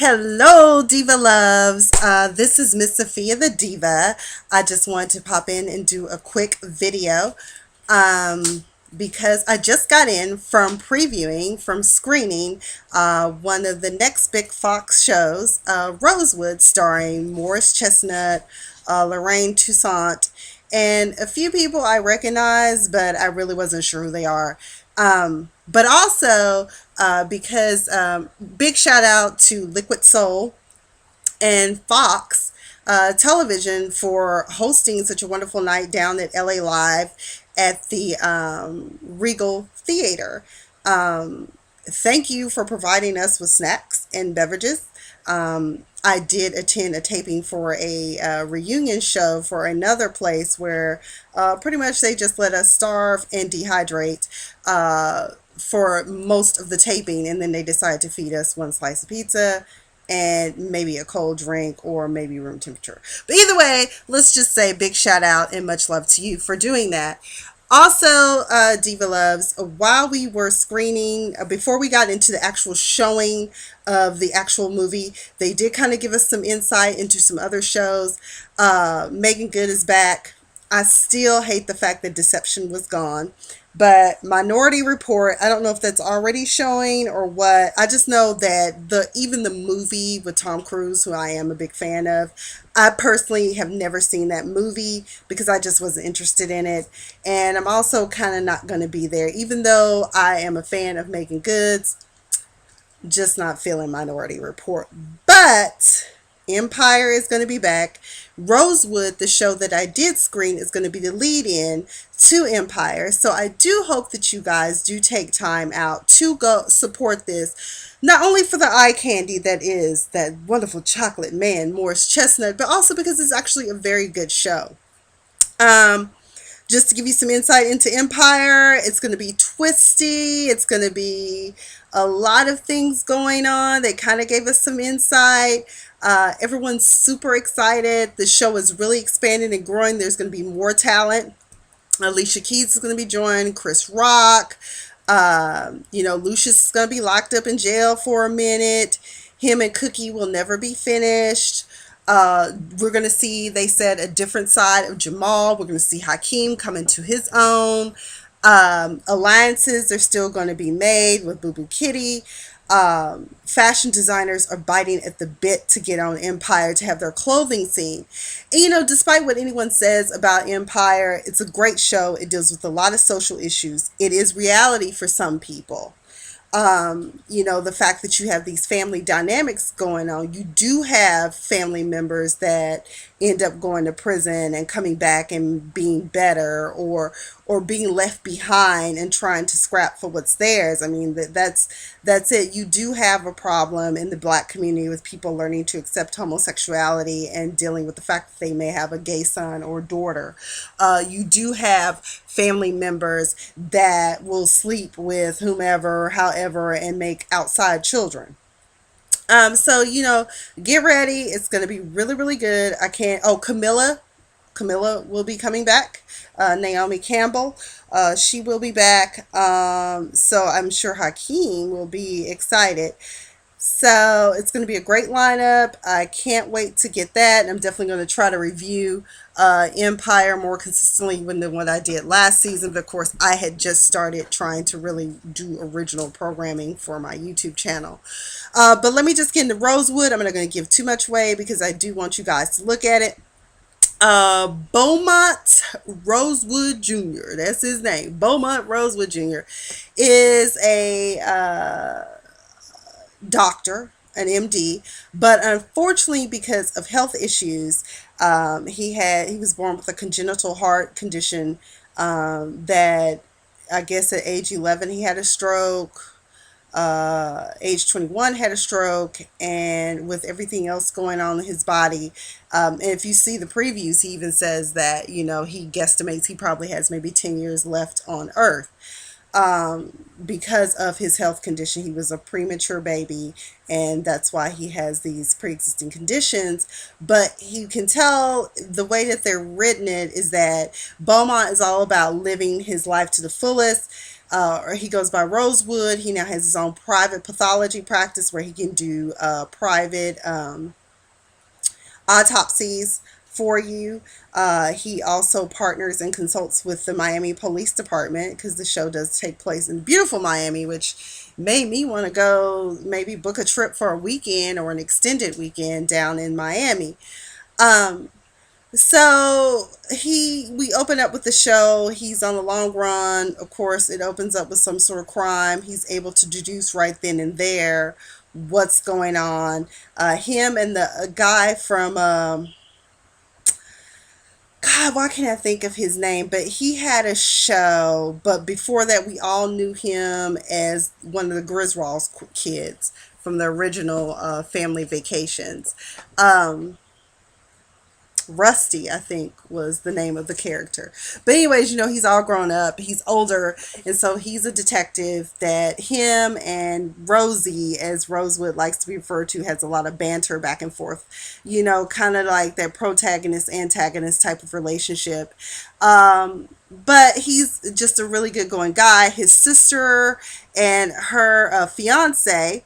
Hello, Diva Loves. This is Miss Sophia the Diva. I just wanted to pop in and do a quick video um, because I just got in from previewing, from screening one of the next big Fox shows, Rosewood, starring Morris Chestnut, Lorraine Toussaint, and a few people I recognize, but I really wasn't sure who they are. But also because big shout out to Liquid Soul and Fox Television for hosting such a wonderful night down at LA Live at the Regal Theater. Thank you for providing us with snacks and beverages. I did attend a taping for a reunion show for another place where pretty much they just let us starve and dehydrate for most of the taping, and then they decided to feed us one slice of pizza and maybe a cold drink or maybe room temperature. But either way, let's just say big shout out and much love to you for doing that. Also, Diva Loves, while we were screening, before we got into the actual showing of the actual movie, they did kind of give us some insight into some other shows. Megan Good is back. I still hate the fact that Deception was gone. But Minority Report, I don't know if that's already showing or what. I just know that even the movie with Tom Cruise, who I am a big fan of, I personally have never seen that movie because I just wasn't interested in it. And I'm also kind of not going to be there, even though I am a fan of Megan Goods, just not feeling Minority Report. But Empire is going to be back. Rosewood, the show that I did screen, is going to be the lead in to Empire. So I do hope that you guys do take time out to go support this. Not only for the eye candy that is that wonderful chocolate man, Morris Chestnut, but also because it's actually a very good show. Um, just to give you some insight into Empire, it's going to be twisty. It's going to be a lot of things going on. They kind of gave us some insight. Everyone's super excited. The show is really expanding and growing. There's going to be more talent. Alicia Keys is going to be joined. Chris Rock. Lucius is going to be locked up in jail for a minute. Him and Cookie will never be finished. We're going to see, they said, a different side of Jamal. We're going to see Hakeem come into his own. Alliances are still going to be made with Boo Boo Kitty. Fashion designers are biting at the bit to get on Empire to have their clothing seen. And despite what anyone says about Empire, it's a great show. It deals with a lot of social issues. It is reality for some people. The fact that you have these family dynamics going on, you do have family members that end up going to prison and coming back and being better, or being left behind and trying to scrap for what's theirs. I mean, that's it. You do have a problem in the Black community with people learning to accept homosexuality and dealing with the fact that they may have a gay son or daughter. You do have family members that will sleep with whomever, however, and make outside children. Get ready. It's going to be really, really good. Camilla will be coming back. Naomi Campbell, she will be back. So I'm sure Hakeem will be excited. So it's going to be a great lineup. I can't wait to get that. I'm definitely going to try to review Empire more consistently than what I did last season. But of course, I had just started trying to really do original programming for my YouTube channel. But let me just get into Rosewood. I'm not going to give too much away because I do want you guys to look at it. Beaumont Rosewood Jr., that's his name. Beaumont Rosewood Jr. is a doctor, an MD, but unfortunately, because of health issues, he was born with a congenital heart condition that I guess at age 11 he had a stroke. Age 21 had a stroke, and with everything else going on in his body, and if you see the previews, he even says that he guesstimates he probably has maybe 10 years left on earth. Because of his health condition, he was a premature baby, and that's why he has these pre-existing conditions. But you can tell the way that they're written it is that Beaumont is all about living his life to the fullest. or he goes by Rosewood. He now has his own private pathology practice where he can do private autopsies for you. He also partners and consults with the Miami Police Department because the show does take place in beautiful Miami, which made me want to go maybe book a trip for a weekend or an extended weekend down in Miami. Um, so we open up with the show. He's on the long run. Of course, it opens up with some sort of crime. He's able to deduce right then and there what's going on. Him and the a guy from God, why can't I think of his name? But he had a show. But before that, we all knew him as one of the Griswolds kids from the original Family Vacations. Um, Rusty, I think, was the name of the character. But anyways, he's all grown up. He's older, and so he's a detective that him and Rosie, as Rosewood likes to be referred to, has a lot of banter back and forth. Kind of like that protagonist antagonist type of relationship. But he's just a really good going guy. His sister and her fiance,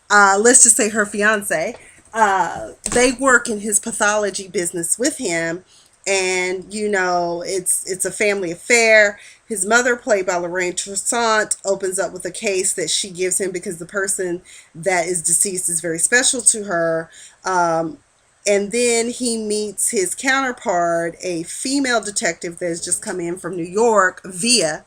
let's just say her fiance, they work in his pathology business with him, and it's a family affair. His mother, played by Lorraine Toussaint, opens up with a case that she gives him because the person that is deceased is very special to her. And then he meets his counterpart, a female detective that has just come in from New York, Via,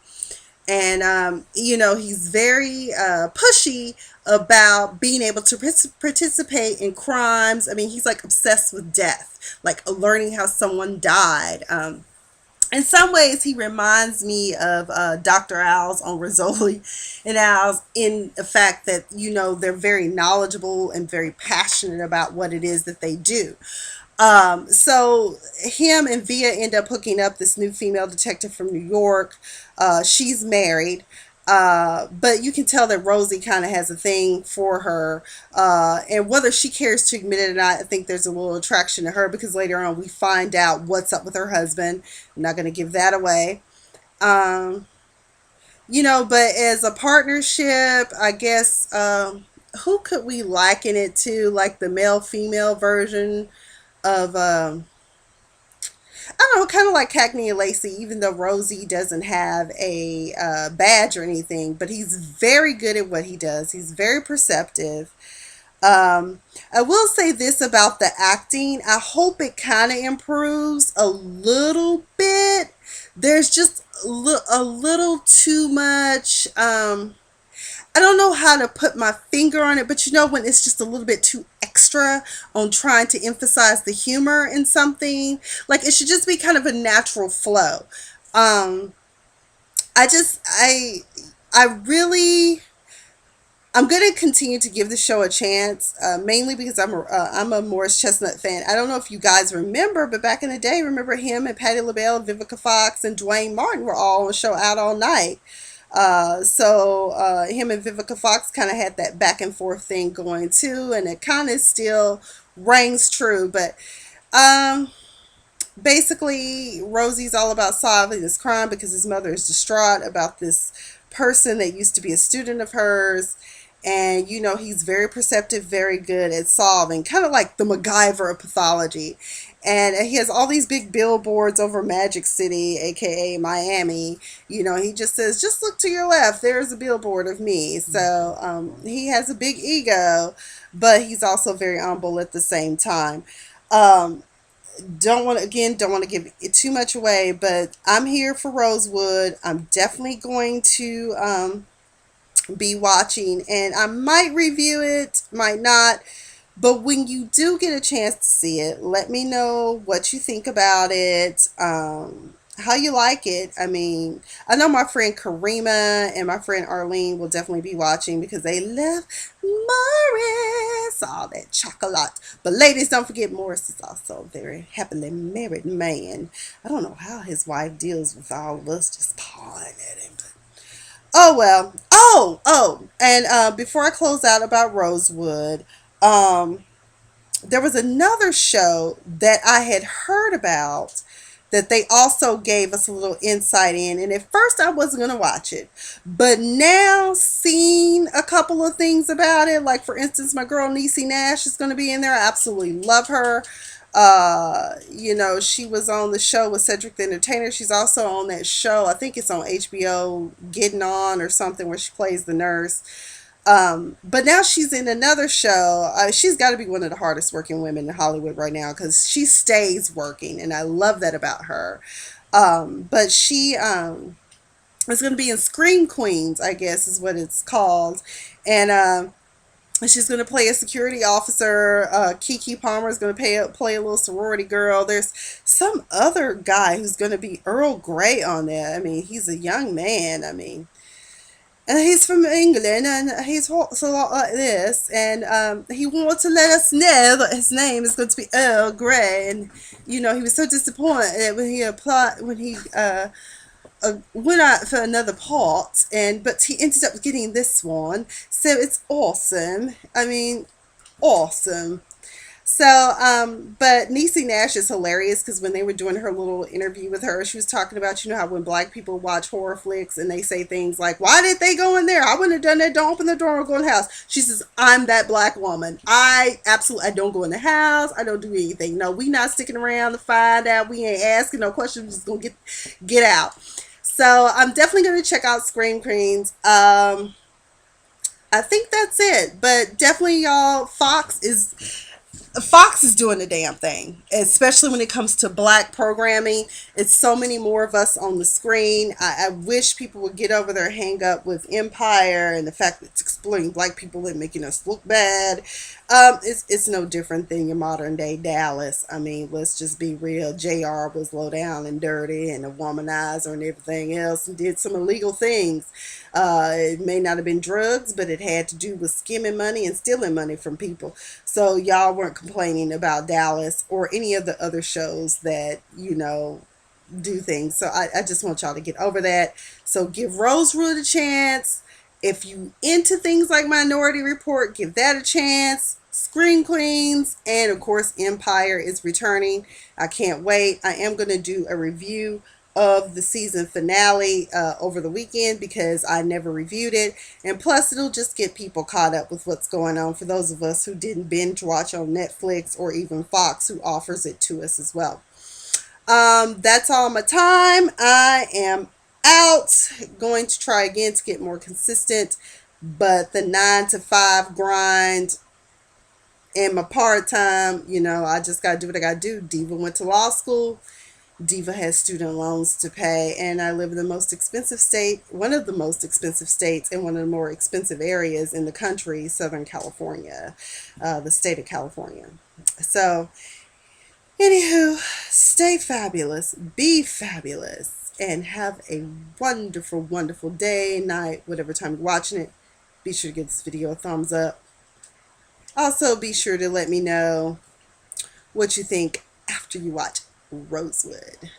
and he's very pushy about being able to participate in crimes. I mean, he's like obsessed with death, like learning how someone died. In some ways, he reminds me of Dr. Owls on Rizzoli and Owls, in the fact that they're very knowledgeable and very passionate about what it is that they do. So him and Via end up hooking up, this new female detective from New York. She's married. But you can tell that Rosie kind of has a thing for her. And whether she cares to admit it or not, I think there's a little attraction to her because later on we find out what's up with her husband. I'm not going to give that away. Um, but as a partnership, I guess, who could we liken it to? Like the male female version of I don't know, kind of like Cagney and Lacey, even though Rosie doesn't have a badge or anything, but he's very good at what he does. He's very perceptive. I will say this about the acting. I hope it kind of improves a little bit. There's just a little too much. I don't know how to put my finger on it, but when it's just a little bit too extra on trying to emphasize the humor in something, like it should just be kind of a natural flow. Um, I just, I really, I'm going to continue to give the show a chance, mainly because I'm a Morris Chestnut fan. I don't know if you guys remember, but back in the day, remember him and Patti LaBelle, Vivica Fox, and Dwayne Martin were all on the show Out All Night. So him and Vivica Fox kind of had that back and forth thing going too, and it kind of still rings true. But um, basically, Rosie's all about solving this crime because his mother is distraught about this person that used to be a student of hers. And he's very perceptive, very good at solving, kind of like the MacGyver of pathology. And he has all these big billboards over Magic City, aka Miami. He just says, just look to your left, there's a billboard of me. So he has a big ego, but he's also very humble at the same time. Um, don't want to give it too much away, but I'm here for Rosewood. I'm definitely going to be watching, and I might review it, might not. But when you do get a chance to see it, let me know what you think about it, how you like it. I mean, I know my friend Karima and my friend Arlene will definitely be watching because they love Morris, all that chocolate. But ladies, don't forget Morris is also a very happily married man. I don't know how his wife deals with all of us just pawing at him. Oh well. And before I close out about Rosewood, um, there was another show that I had heard about that they also gave us a little insight in. And at first I wasn't going to watch it, but now seeing a couple of things about it, like for instance, my girl Niecy Nash is going to be in there. I absolutely love her. She was on the show with Cedric the Entertainer. She's also on that show, I think it's on HBO, Getting On or something, where she plays the nurse. But now she's in another show. She's got to be one of the hardest working women in Hollywood right now, because she stays working, and I love that about her. But she is going to be in Scream Queens, I guess is what it's called, and she's going to play a security officer. Keke Palmer is going to play a little sorority girl. There's some other guy who's going to be Earl Grey on there. I mean, he's a young man. I mean, and he's from England, and he talks a lot like this, and he wanted to let us know that his name is going to be Earl Grey, and he was so disappointed when he went out for another part, but he ended up getting this one, so it's awesome. I mean, awesome. So, but Niecy Nash is hilarious, because when they were doing her little interview with her, she was talking about, how when black people watch horror flicks and they say things like, why did they go in there? I wouldn't have done that. Don't open the door or go in the house. She says, I'm that black woman. I don't go in the house. I don't do anything. No, we not sticking around to find out. We ain't asking no questions. We're just going to get out. So I'm definitely going to check out Scream Queens. I think that's it. But definitely, y'all, Fox is doing the damn thing, especially when it comes to black programming. It's so many more of us on the screen. I wish people would get over their hang up with Empire and the fact that it's exploiting black people and making us look bad. It's no different than your modern day Dallas. I mean, let's just be real. JR was low down and dirty and a womanizer and everything else, and did some illegal things. It may not have been drugs, but it had to do with skimming money and stealing money from people. So y'all weren't complaining about Dallas or any of the other shows that, do things. So I just want y'all to get over that. So give Rosewood a chance. If you into things like Minority Report, give that a chance. Scream Queens, and of course Empire is returning. I can't wait. I am going to do a review of the season finale over the weekend, because I never reviewed it, and plus it'll just get people caught up with what's going on for those of us who didn't binge watch on Netflix or even Fox, who offers it to us as well. That's all my time. I am out. Going to try again to get more consistent, but the 9 to 5 grind and my part-time, I just got to do what I got to do. Diva went to law school. Diva has student loans to pay, and I live in the most expensive state, one of the most expensive states, and one of the more expensive areas in the country, Southern California, the state of California. So, anywho, stay fabulous, be fabulous, and have a wonderful, wonderful day, night, whatever time you're watching it. Be sure to give this video a thumbs up. Also, be sure to let me know what you think after you watch Rosewood.